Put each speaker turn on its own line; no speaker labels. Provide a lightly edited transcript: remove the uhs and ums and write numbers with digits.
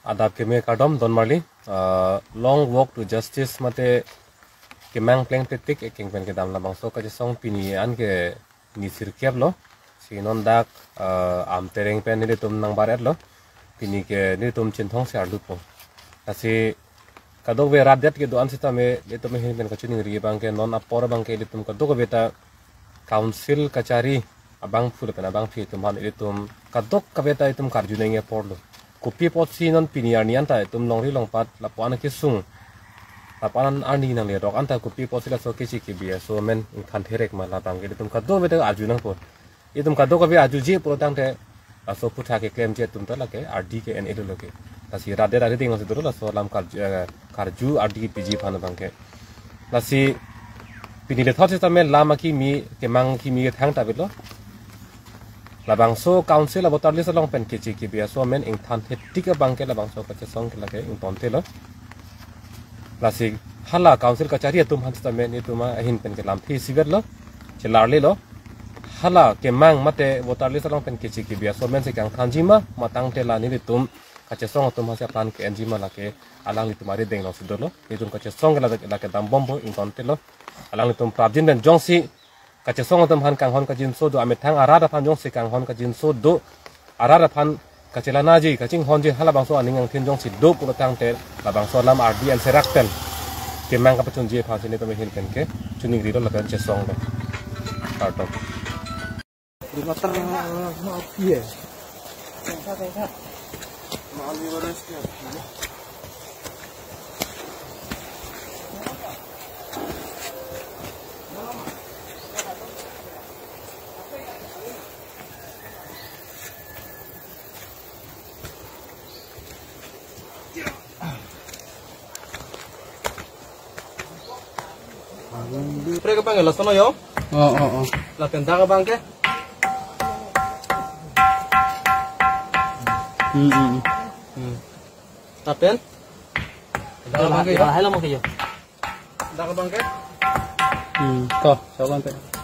adap keme kadom don marli long walk to justice mate kemang pleng tetik ekeng pen ke dam labang so ka song pini an ke ni sirkep lo sinon dak am tereng pen ni tum nang baret lo pini ke ni tum chin thong sar lut po asi kadok ve radet ke do an sita me le tum hin pen ka chuning ri bang ke non apor bang ke le tum ka dok beta council kachari abang ful pen abang phi tum han le tum kadok ka beta tum karju nenge porlo kopi pot sinon pini arnian ta tum long ri long pat lapuan ke sung lapanan ani nang le rok anta kopi pot sila so ke chi ke bia so men in khan therek ma la bang ke tum kadok beta aju nang po itum kadok ka be aju ji pro tang te so putha ke claim je tum ta la ke rd ke en elo ke lasi radet ari ding masih la so lam karju rd pg phan bang ke lasi pini le thot ta men lama ki mi ke mang ki mi thang ta bit lo labang so council abotar le long pen ke chi ke bia so men ing than the tik bang ke labang so ka che song ke la ke ing ton te lo lasi hala council ka chari tum han sta men ni tuma hin pen ke lam thi sigat lo che lar le lo hala ke mang mate abotar le long pen ke chi ke bia so men se kang thanji ma matang te la ni tum ka che song tum ha se plan ke enji ma la ke alang li tumari deng lo sidolo ni tum ka che song la ke dam bombo ing ton te lo alang li tum prabjin ben jongsi kache song tam han kang hon ka jin so do ame thang arada phan jong se kang hon ka jin so do arada phan kache la naji kaching hon ji hala bang so aning ang thin jong si do pu tang te la bang so lam rdn serakten ke mang ka pachun ji pha se ne to me hin ken ke chuning ri do la che song do arto
di motor mau piye
mau di beres ya
Pre ka panggil sono yo? Oh. La tenda ka bangke? Tapen? Tenda ka bangke yo? Hello mo kayo. Tenda ka bangke? To, sawan pe.